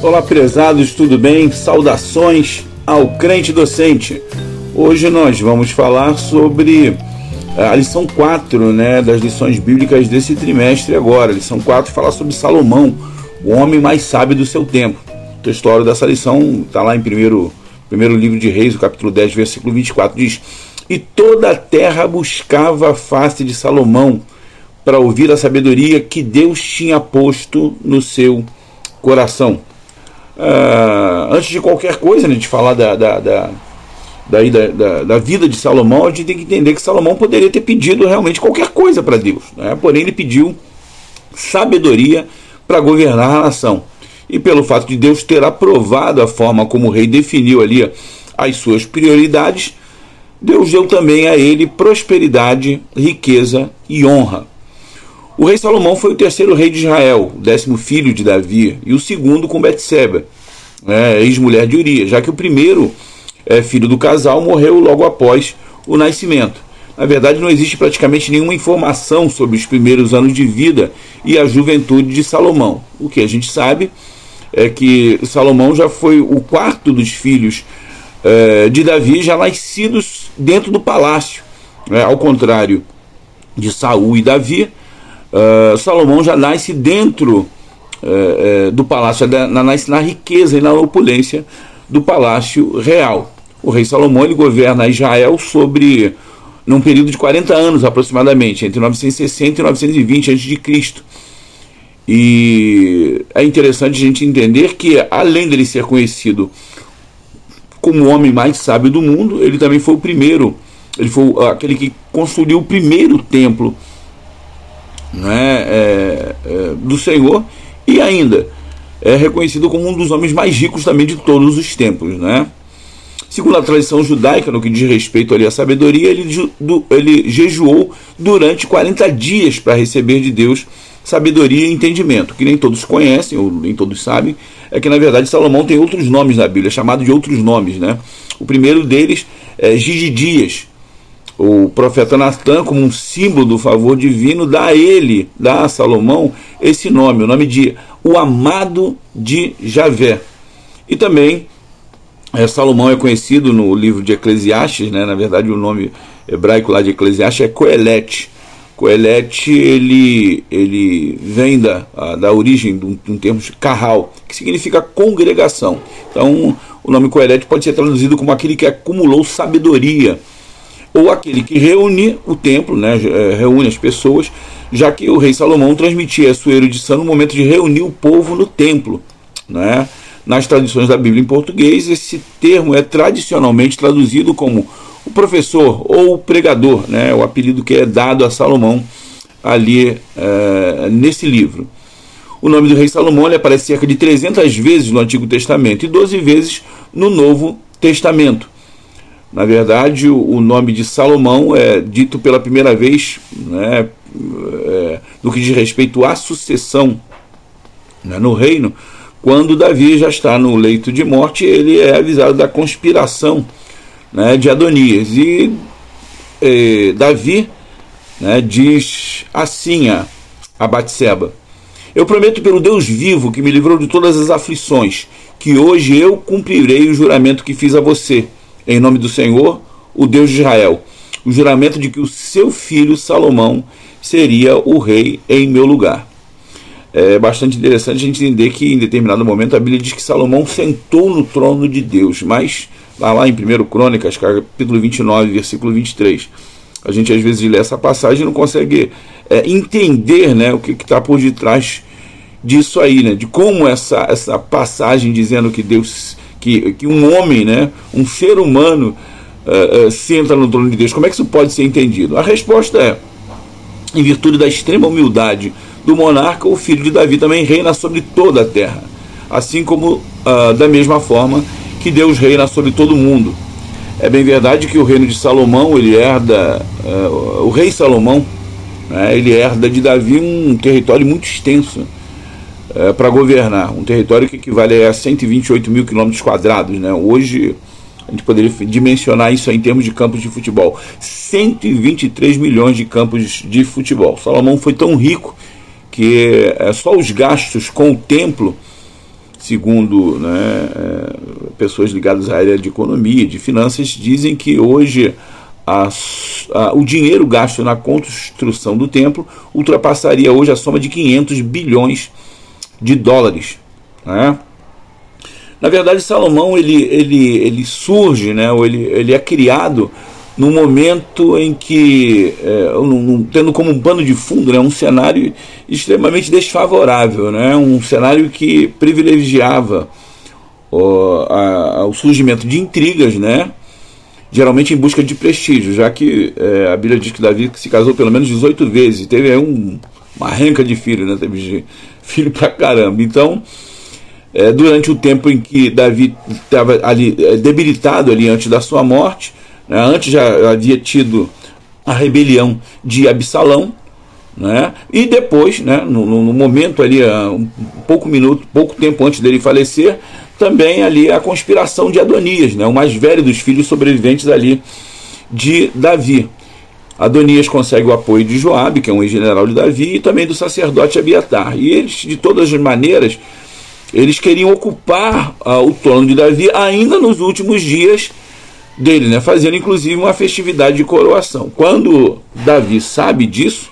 Olá, prezados, tudo bem? Saudações ao crente docente. Hoje nós vamos falar sobre a lição 4, das lições bíblicas desse trimestre agora. A lição 4 fala sobre Salomão, o homem mais sábio do seu tempo. O textório dessa lição está lá em primeiro livro de Reis, o capítulo 10, versículo 24, diz: E toda a terra buscava a face de Salomão para ouvir a sabedoria que Deus tinha posto no seu coração. Antes de qualquer coisa, de falar da vida de Salomão, a gente tem que entender que Salomão poderia ter pedido realmente qualquer coisa para Deus, porém ele pediu sabedoria para governar a nação. E pelo fato de Deus ter aprovado a forma como o rei definiu ali as suas prioridades, Deus deu também a ele prosperidade, riqueza e honra. O rei Salomão foi o terceiro rei de Israel, o 10º filho de Davi, e o segundo com Betseba, ex-mulher de Urias, já que o primeiro filho do casal morreu logo após o nascimento. Na verdade, não existe praticamente nenhuma informação sobre os primeiros anos de vida e a juventude de Salomão. O que a gente sabe é que Salomão já foi o quarto dos filhos de Davi, já nascidos dentro do palácio. Ao contrário de Saul e Davi, Salomão já nasce dentro do palácio, nasce na riqueza e na opulência do palácio real. O rei Salomão ele governa Israel num período de 40 anos aproximadamente, entre 960 e 920 a.C. E é interessante a gente entender que, além dele ser conhecido como o homem mais sábio do mundo, ele também foi o primeiro, ele foi aquele que construiu o primeiro templo do Senhor, e ainda é reconhecido como um dos homens mais ricos também de todos os tempos, Segundo a tradição judaica, no que diz respeito ali à sabedoria, ele jejuou durante 40 dias para receber de Deus sabedoria e entendimento. Que nem todos conhecem, ou nem todos sabem, é que na verdade Salomão tem outros nomes na Bíblia, chamado de outros nomes, O primeiro deles é Gigidias. O profeta Natan, como um símbolo do favor divino, dá a Salomão esse nome, o nome de o amado de Javé. E também Salomão é conhecido no livro de Eclesiastes, na verdade o nome hebraico lá de Eclesiastes é Coelete. Coelete ele vem da origem de um termo carral, que significa congregação. Então o nome Coelete pode ser traduzido como aquele que acumulou sabedoria, ou aquele que reúne o templo, reúne as pessoas, já que o rei Salomão transmitia a sua erudição no momento de reunir o povo no templo. Nas tradições da Bíblia em português, esse termo é tradicionalmente traduzido como o professor ou o pregador, o apelido que é dado a Salomão ali nesse livro. O nome do rei Salomão ele aparece cerca de 300 vezes no Antigo Testamento e 12 vezes no Novo Testamento. Na verdade, o nome de Salomão é dito pela primeira vez no que diz respeito à sucessão no reino, quando Davi já está no leito de morte. Ele é avisado da conspiração de Adonias. E Davi diz assim a Batseba: Eu prometo pelo Deus vivo, que me livrou de todas as aflições, que hoje eu cumprirei o juramento que fiz a você, em nome do Senhor, o Deus de Israel, o juramento de que o seu filho Salomão seria o rei em meu lugar. É bastante interessante a gente entender que em determinado momento a Bíblia diz que Salomão sentou no trono de Deus, mas lá em 1 Crônicas, capítulo 29, versículo 23, a gente às vezes lê essa passagem e não consegue entender o que está por detrás disso aí, de como essa passagem dizendo que Deus, que um homem, um ser humano senta no trono de Deus, como é que isso pode ser entendido? A resposta é: em virtude da extrema humildade do monarca, o filho de Davi também reina sobre toda a terra, assim como da mesma forma que Deus reina sobre todo o mundo. É bem verdade que o reino de Salomão, ele herda, o rei Salomão, ele herda de Davi um território muito extenso para governar, um território que equivale a 128 mil quilômetros quadrados. Hoje a gente poderia dimensionar isso em termos de campos de futebol: 123 milhões de campos de futebol. Salomão foi tão rico que só os gastos com o templo segundo, né, pessoas ligadas à área de economia, de finanças, dizem que hoje o dinheiro gasto na construção do templo ultrapassaria hoje a soma de 500 bilhões de dólares, né? Na verdade, Salomão ele surge, né, ou ele é criado num momento em que, tendo como um pano de fundo, né, um cenário extremamente desfavorável, né, um cenário que privilegiava o surgimento de intrigas, né, geralmente em busca de prestígio, já que a Bíblia diz que Davi se casou pelo menos 18 vezes, teve aí uma renca de filhos, né, teve filho pra caramba. Então, durante o tempo em que Davi estava ali debilitado ali antes da sua morte, né, antes já havia tido a rebelião de Absalão, né, e depois, né, no momento ali, pouco tempo antes dele falecer, também ali a conspiração de Adonias, né, o mais velho dos filhos sobreviventes ali de Davi. Adonias consegue o apoio de Joabe, que é um ex-general de Davi, e também do sacerdote Abiatar. E eles, de todas as maneiras, eles queriam ocupar o trono de Davi ainda nos últimos dias dele, né, fazendo inclusive uma festividade de coroação. Quando Davi sabe disso,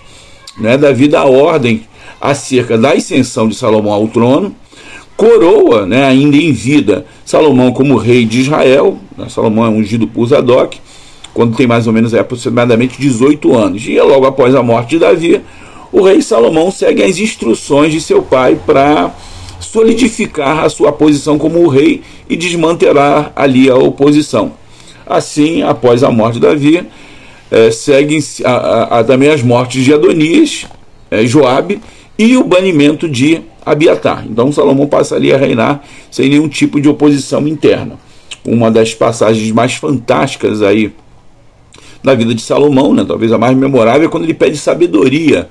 né, Davi dá ordem acerca da ascensão de Salomão ao trono, coroa, né, ainda em vida, Salomão como rei de Israel, né, Salomão é ungido por Zadok, quando tem mais ou menos aproximadamente 18 anos. E logo após a morte de Davi, o rei Salomão segue as instruções de seu pai para solidificar a sua posição como rei e desmantelar ali a oposição. Assim, após a morte de Davi, seguem também as mortes de Adonias, Joabe e o banimento de Abiatar. Então Salomão passaria a reinar sem nenhum tipo de oposição interna. Uma das passagens mais fantásticas aí da vida de Salomão, né, talvez a mais memorável, é quando ele pede sabedoria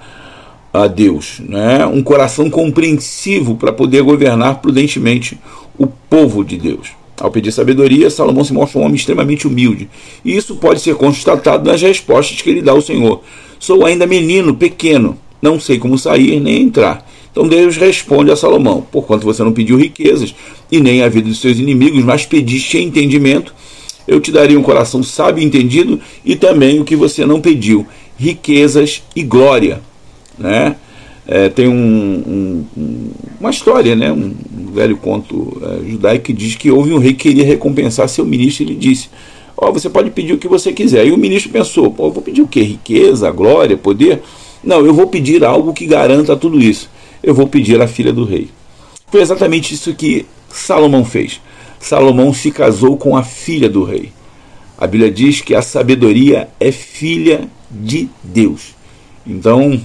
a Deus, né, um coração compreensivo para poder governar prudentemente o povo de Deus. Ao pedir sabedoria, Salomão se mostra um homem extremamente humilde. E isso pode ser constatado nas respostas que ele dá ao Senhor. Sou ainda menino, pequeno, não sei como sair nem entrar. Então Deus responde a Salomão: porquanto você não pediu riquezas e nem a vida dos seus inimigos, mas pediste entendimento, eu te darei um coração sábio e entendido, e também o que você não pediu, riquezas e glória. Né? Tem uma história, né? Um velho conto judaico que diz que houve um rei que queria recompensar seu ministro, e ele disse: você pode pedir o que você quiser. E o ministro pensou: eu vou pedir o quê? Riqueza, glória, poder? Não, eu vou pedir algo que garanta tudo isso. Eu vou pedir a filha do rei. Foi exatamente isso que Salomão fez. Salomão se casou com a filha do rei. A Bíblia diz que a sabedoria é filha de Deus. Então,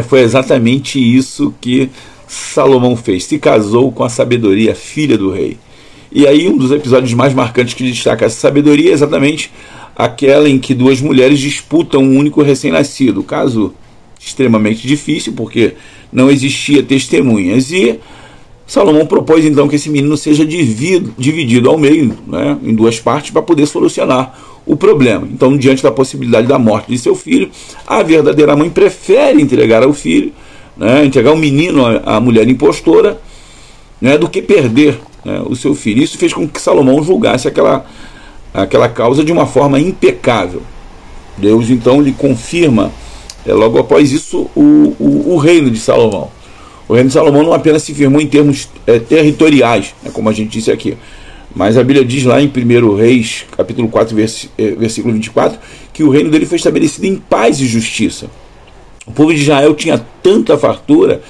foi exatamente isso que Salomão fez. Se casou com a sabedoria, filha do rei. E aí um dos episódios mais marcantes que destaca essa sabedoria é exatamente aquela em que duas mulheres disputam um único recém-nascido. Caso extremamente difícil, porque não existia testemunhas. E Salomão propôs então que esse menino seja dividido ao meio, né, em duas partes, para poder solucionar o problema. Então, diante da possibilidade da morte de seu filho, a verdadeira mãe prefere entregar ao filho, né, entregar o menino à mulher impostora, né, do que perder, né, o seu filho. Isso fez com que Salomão julgasse aquela causa de uma forma impecável. Deus então lhe confirma, logo após isso, o reino de Salomão. O reino de Salomão não apenas se firmou em termos territoriais, né, como a gente disse aqui, mas a Bíblia diz lá em 1 Reis, capítulo 4, versículo 24, que o reino dele foi estabelecido em paz e justiça. O povo de Israel tinha tanta fartura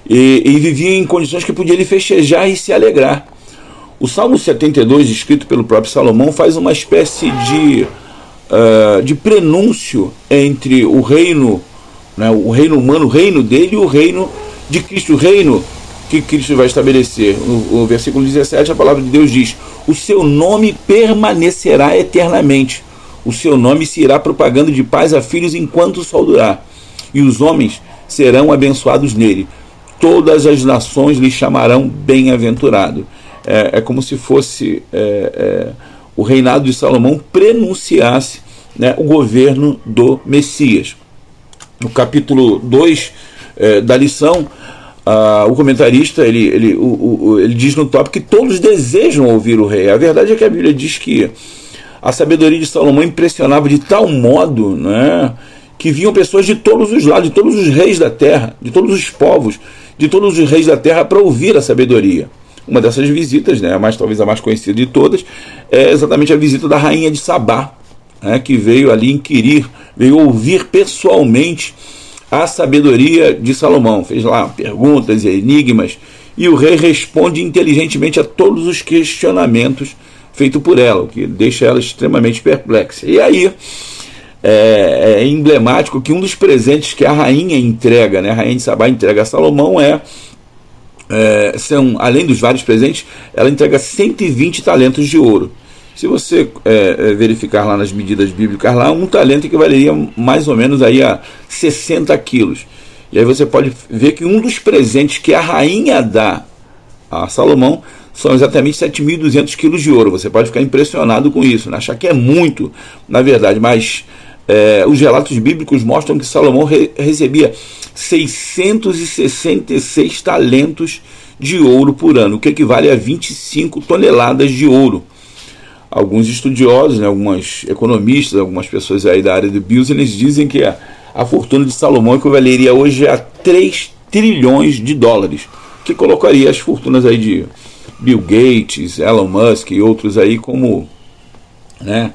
e vivia em condições que podia ele festejar e se alegrar. O Salmo 72, escrito pelo próprio Salomão, faz uma espécie de prenúncio entre o reino, né, o reino humano, o reino dele, e o reino de Cristo, o reino que Cristo vai estabelecer. No versículo 17, a palavra de Deus diz: o seu nome permanecerá eternamente, o seu nome se irá propagando de paz a filhos enquanto o sol durar, e os homens serão abençoados nele, todas as nações lhe chamarão bem-aventurado. É como se fosse o reinado de Salomão prenunciasse, né, o governo do Messias. No capítulo 2 da lição, o comentarista ele diz no tópico que todos desejam ouvir o rei. A verdade é que a Bíblia diz que a sabedoria de Salomão impressionava de tal modo, né, que vinham pessoas de todos os lados, de todos os reis da terra, de todos os povos, de todos os reis da terra, para ouvir a sabedoria. Uma dessas visitas, né, talvez a mais conhecida de todas, é exatamente a visita da rainha de Sabá, né, que veio ali inquirir, veio ouvir pessoalmente a sabedoria de Salomão. Fez lá perguntas e enigmas, e o rei responde inteligentemente a todos os questionamentos feitos por ela, o que deixa ela extremamente perplexa. E aí é emblemático que um dos presentes que a rainha entrega, né, a rainha de Sabá entrega a Salomão além dos vários presentes, ela entrega 120 talentos de ouro. Se você verificar lá nas medidas bíblicas, lá, um talento equivaleria mais ou menos aí a 60 quilos. E aí você pode ver que um dos presentes que a rainha dá a Salomão são exatamente 7.200 quilos de ouro. Você pode ficar impressionado com isso, né? Achar que é muito, na verdade, mas os relatos bíblicos mostram que Salomão recebia 666 talentos de ouro por ano, o que equivale a 25 toneladas de ouro. Alguns estudiosos, né, alguns economistas, algumas pessoas aí da área do business dizem que a fortuna de Salomão equivaleria hoje a 3 trilhões de dólares, que colocaria as fortunas aí de Bill Gates, Elon Musk e outros aí como, né,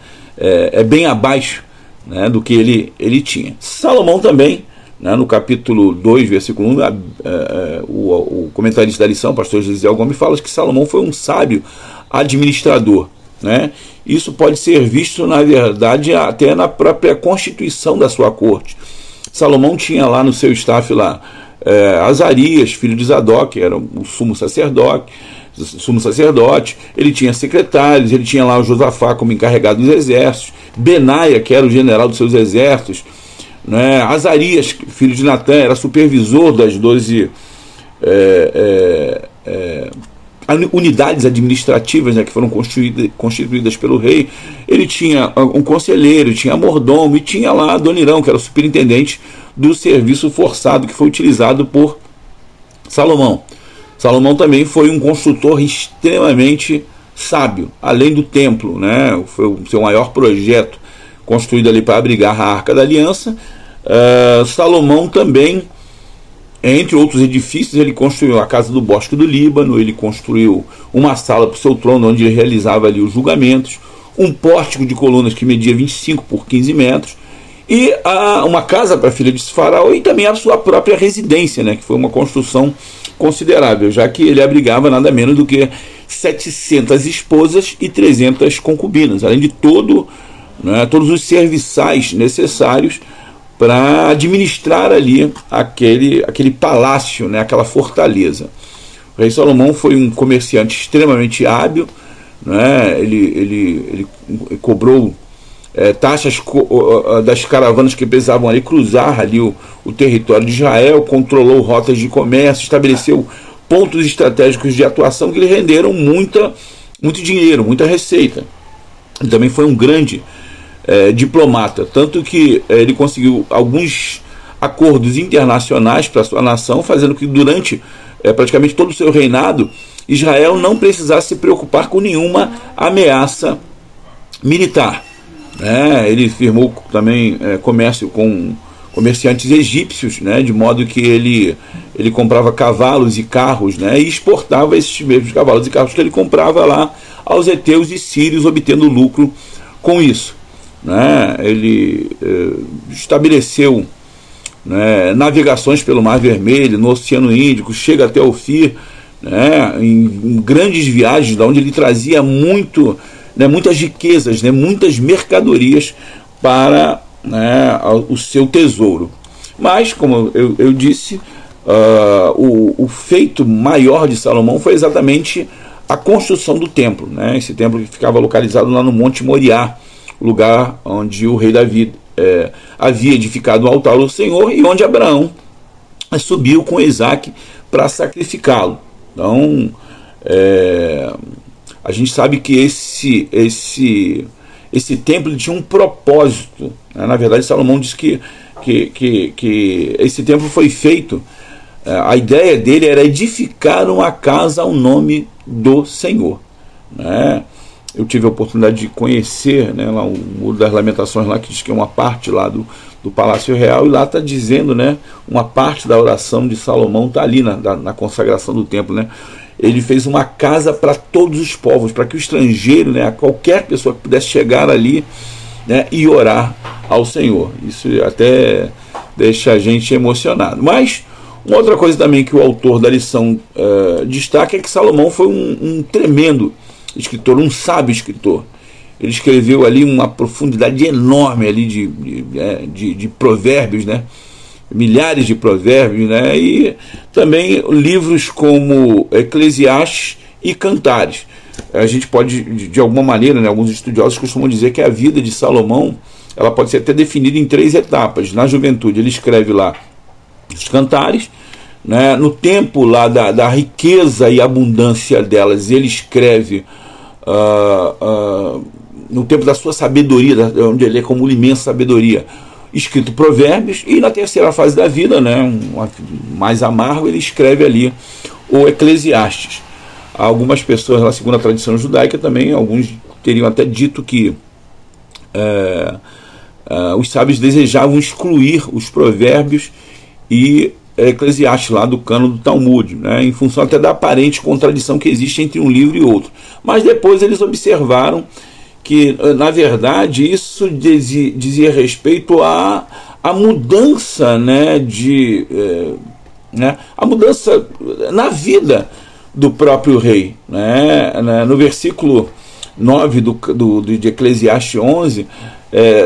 bem abaixo, né, do que ele tinha. Salomão também, né, no capítulo 2, versículo 1, o comentarista da lição, o pastor José Gomes, fala que Salomão foi um sábio administrador, né? Isso pode ser visto, na verdade, até na própria constituição da sua corte. Salomão tinha lá no seu staff lá, Azarias, filho de Zadok, que era o sumo sacerdote, ele tinha secretários, ele tinha lá o Josafá como encarregado dos exércitos, Benaia, que era o general dos seus exércitos, né? Azarias, filho de Natã, era supervisor das 12 unidades administrativas, né, que foram constituídas pelo rei. Ele tinha um conselheiro, tinha mordomo, e tinha lá Adonirão, que era o superintendente do serviço forçado que foi utilizado por Salomão. Salomão também foi um construtor extremamente sábio, além do templo, né, foi o seu maior projeto construído ali para abrigar a Arca da Aliança. Salomão também, entre outros edifícios, ele construiu a Casa do Bosque do Líbano, ele construiu uma sala para o seu trono, onde ele realizava ali os julgamentos, um pórtico de colunas que media 25 por 15 metros, e uma casa para a filha de Faraó, e também a sua própria residência, né, que foi uma construção considerável, já que ele abrigava nada menos do que 700 esposas e 300 concubinas, além de todos os serviçais necessários para administrar ali aquele palácio, né, aquela fortaleza. O rei Salomão foi um comerciante extremamente hábil, né, ele cobrou taxas das caravanas que precisavam ali cruzar ali o território de Israel, controlou rotas de comércio, estabeleceu pontos estratégicos de atuação que lhe renderam muito dinheiro, muita receita. Ele também foi um grande diplomata, tanto que ele conseguiu alguns acordos internacionais para a sua nação, fazendo que durante praticamente todo o seu reinado, Israel não precisasse se preocupar com nenhuma ameaça militar. Ele firmou também comércio com comerciantes egípcios, né, de modo que ele comprava cavalos e carros, né, e exportava esses mesmos cavalos e carros que ele comprava lá aos heteus e sírios, obtendo lucro com isso. Ele estabeleceu, né, navegações pelo Mar Vermelho, no Oceano Índico, chega até Ofir, né, em grandes viagens, da onde ele trazia muitas riquezas, né, muitas mercadorias para, né, o seu tesouro. Mas, como eu disse, o feito maior de Salomão foi exatamente a construção do templo, né, esse templo que ficava localizado lá no Monte Moriá, lugar onde o rei Davi havia edificado um altar ao Senhor e onde Abraão subiu com Isaac para sacrificá-lo. Então, a gente sabe que esse templo tinha um propósito, né? Na verdade, Salomão diz que esse templo foi feito A ideia dele era edificar uma casa ao nome do Senhor, né? Eu tive a oportunidade de conhecer, né, lá o Muro das Lamentações, lá, que diz que é uma parte lá do Palácio Real, e lá está dizendo, né, uma parte da oração de Salomão está ali na consagração do templo, né? Ele fez uma casa para todos os povos, para que o estrangeiro, né, qualquer pessoa que pudesse chegar ali, né, e orar ao Senhor. Isso até deixa a gente emocionado. Mas uma outra coisa também que o autor da lição destaca é que Salomão foi um tremendo escritor, um sábio escritor. Ele escreveu ali uma profundidade enorme ali de provérbios, né? Milhares de provérbios, né? E também livros como Eclesiastes e Cantares. A gente pode, de alguma maneira, né, alguns estudiosos costumam dizer que a vida de Salomão, ela pode ser até definida em 3 etapas. Na juventude ele escreve lá os Cantares, né? No tempo lá da riqueza e abundância delas, ele escreve no tempo da sua sabedoria, onde ele é como uma imensa sabedoria, escrito Provérbios. E na terceira fase da vida, né, mais amargo, ele escreve ali o Eclesiastes. Algumas pessoas, lá, segundo a tradição judaica, também alguns teriam até dito que os sábios desejavam excluir os Provérbios e Eclesiastes lá do cânon do Talmud, né, em função até da aparente contradição que existe entre um livro e outro. Mas depois eles observaram que, na verdade, isso dizia respeito à mudança, né, a mudança na vida do próprio rei, né? No versículo 9 de Eclesiastes 11,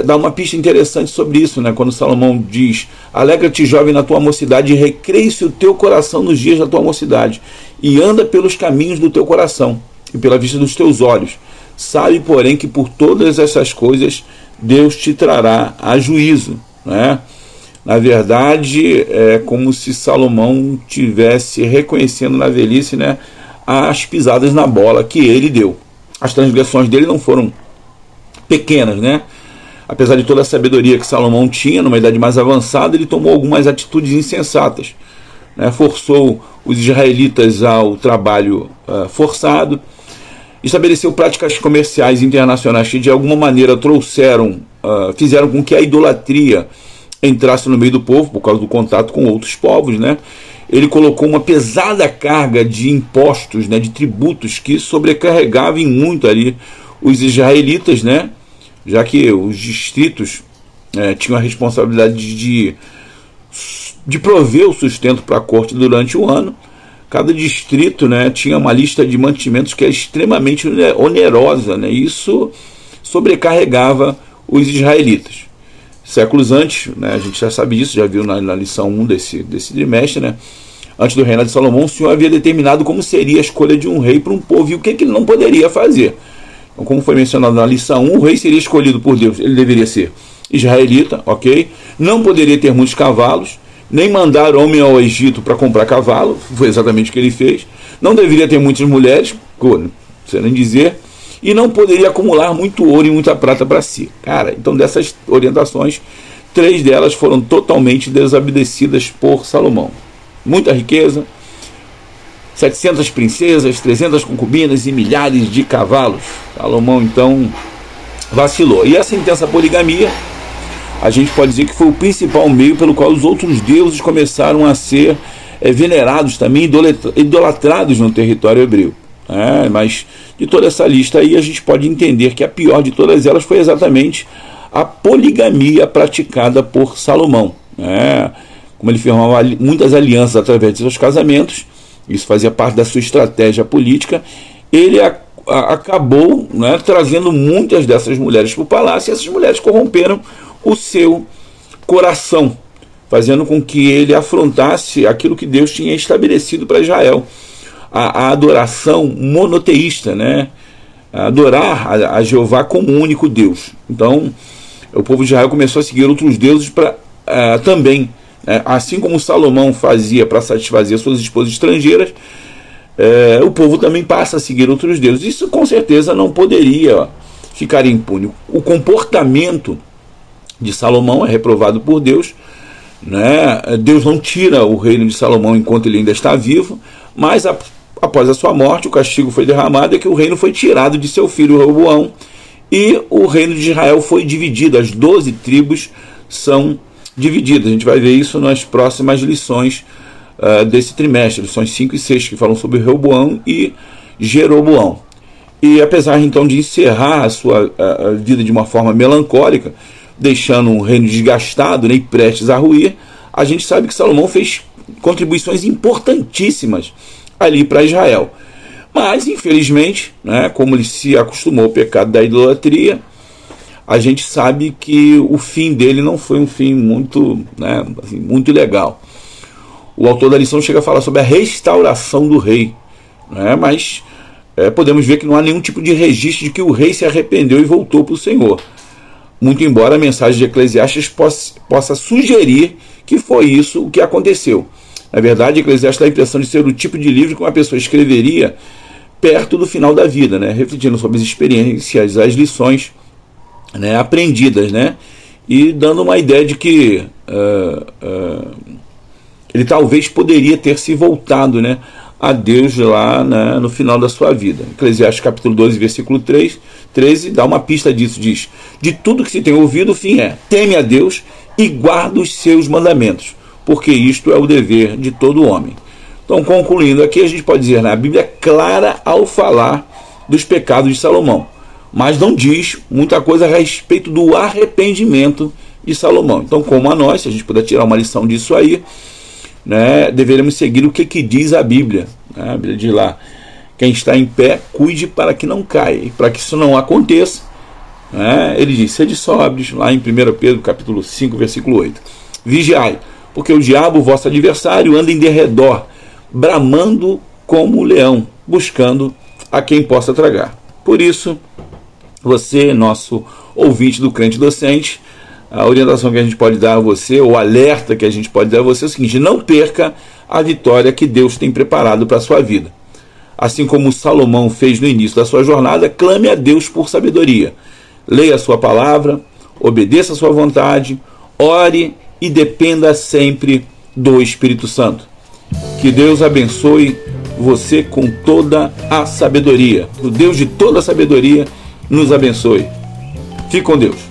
dá uma pista interessante sobre isso, né? Quando Salomão diz: alegra-te, jovem, na tua mocidade, e recreie-se o teu coração nos dias da tua mocidade, e anda pelos caminhos do teu coração e pela vista dos teus olhos. Sabe, porém, que por todas essas coisas Deus te trará a juízo, né? Na verdade, é como se Salomão tivesse reconhecendo na velhice, né, as pisadas na bola que ele deu. As transgressões dele não foram pequenas, né? Apesar de toda a sabedoria que Salomão tinha, numa idade mais avançada, ele tomou algumas atitudes insensatas, né? Forçou os israelitas ao trabalho forçado, estabeleceu práticas comerciais internacionais que de alguma maneira fizeram com que a idolatria entrasse no meio do povo por causa do contato com outros povos, né? Ele colocou uma pesada carga de impostos, né, de tributos, que sobrecarregavam em muito ali os israelitas, né? Já que os distritos tinham a responsabilidade de prover o sustento para a corte durante o ano. Cada distrito, né, tinha uma lista de mantimentos que é extremamente onerosa, né? Isso sobrecarregava os israelitas. Séculos antes, né, a gente já sabe disso, já viu na lição 1 desse trimestre, né? Antes do reinado de Salomão, o Senhor havia determinado como seria a escolha de um rei para um povo e o que ele não poderia fazer. Então, como foi mencionado na lição 1, o rei seria escolhido por Deus. Ele deveria ser israelita, ok? Não poderia ter muitos cavalos, nem mandar homem ao Egito para comprar cavalo, foi exatamente o que ele fez. Não deveria ter muitas mulheres, não sei nem dizer, e não poderia acumular muito ouro e muita prata para si. Cara, então dessas orientações, 3 delas foram totalmente desobedecidas por Salomão. Muita riqueza, 700 princesas, 300 concubinas e milhares de cavalos. Salomão, então, vacilou. E essa intensa poligamia, a gente pode dizer que foi o principal meio pelo qual os outros deuses começaram a ser venerados também, idolatrados no território hebreu. Mas de toda essa lista aí, a gente pode entender que a pior de todas elas foi exatamente a poligamia praticada por Salomão. Como ele firmava muitas alianças através de seus casamentos, isso fazia parte da sua estratégia política, ele acabou, né, trazendo muitas dessas mulheres para o palácio, e essas mulheres corromperam o seu coração, fazendo com que ele afrontasse aquilo que Deus tinha estabelecido para Israel, a adoração monoteísta, né? Adorar a Jeová como único Deus. Então o povo de Israel começou a seguir outros deuses também, assim como Salomão fazia para satisfazer suas esposas estrangeiras, o povo também passa a seguir outros deuses. Isso com certeza não poderia ficar impune. O comportamento de Salomão é reprovado por Deus, né? Deus não tira o reino de Salomão enquanto ele ainda está vivo, mas após a sua morte o castigo foi derramado e que o reino foi tirado de seu filho Roboão e o reino de Israel foi dividido, as 12 tribos são divididas. A gente vai ver isso nas próximas lições desse trimestre, lições 5 e 6, que falam sobre Roboão e Jeroboão. E apesar então de encerrar a sua vida de uma forma melancólica, deixando um reino desgastado, né, e prestes a ruir, a gente sabe que Salomão fez contribuições importantíssimas ali para Israel. Mas, infelizmente, né, como ele se acostumou ao pecado da idolatria, a gente sabe que o fim dele não foi um fim muito, né, assim, muito legal. O autor da lição chega a falar sobre a restauração do rei, né, mas podemos ver que não há nenhum tipo de registro de que o rei se arrependeu e voltou para o Senhor. Muito embora a mensagem de Eclesiastes possa sugerir que foi isso o que aconteceu. Na verdade, Eclesiastes dá a impressão de ser o tipo de livro que uma pessoa escreveria perto do final da vida, né, refletindo sobre as experiências, as lições, né, aprendidas, né, e dando uma ideia de que ele talvez poderia ter se voltado, né, a Deus lá, né, no final da sua vida. Eclesiastes capítulo 12, versículo 13 dá uma pista disso, diz: de tudo que se tem ouvido, o fim é: teme a Deus e guarda os seus mandamentos, porque isto é o dever de todo homem. Então, concluindo aqui, a gente pode dizer, né, a Bíblia é clara ao falar dos pecados de Salomão, mas não diz muita coisa a respeito do arrependimento de Salomão. Então, como a nós, se a gente puder tirar uma lição disso aí, né, deveremos seguir o que diz a Bíblia. A Bíblia diz lá: quem está em pé, cuide para que não caia. E para que isso não aconteça, né, ele diz: sede sóbrios, lá em 1 Pedro capítulo 5, versículo 8. Vigiai, porque o diabo, vosso adversário, anda em derredor, bramando como o leão, buscando a quem possa tragar. Por isso, você, nosso ouvinte do Crente Docente, a orientação que a gente pode dar a você, o alerta que a gente pode dar a você é o seguinte: não perca a vitória que Deus tem preparado para a sua vida. Assim como Salomão fez no início da sua jornada, clame a Deus por sabedoria. Leia a sua palavra, obedeça a sua vontade, ore e dependa sempre do Espírito Santo. Que Deus abençoe você com toda a sabedoria. O Deus de toda a sabedoria nos abençoe. Fique com Deus.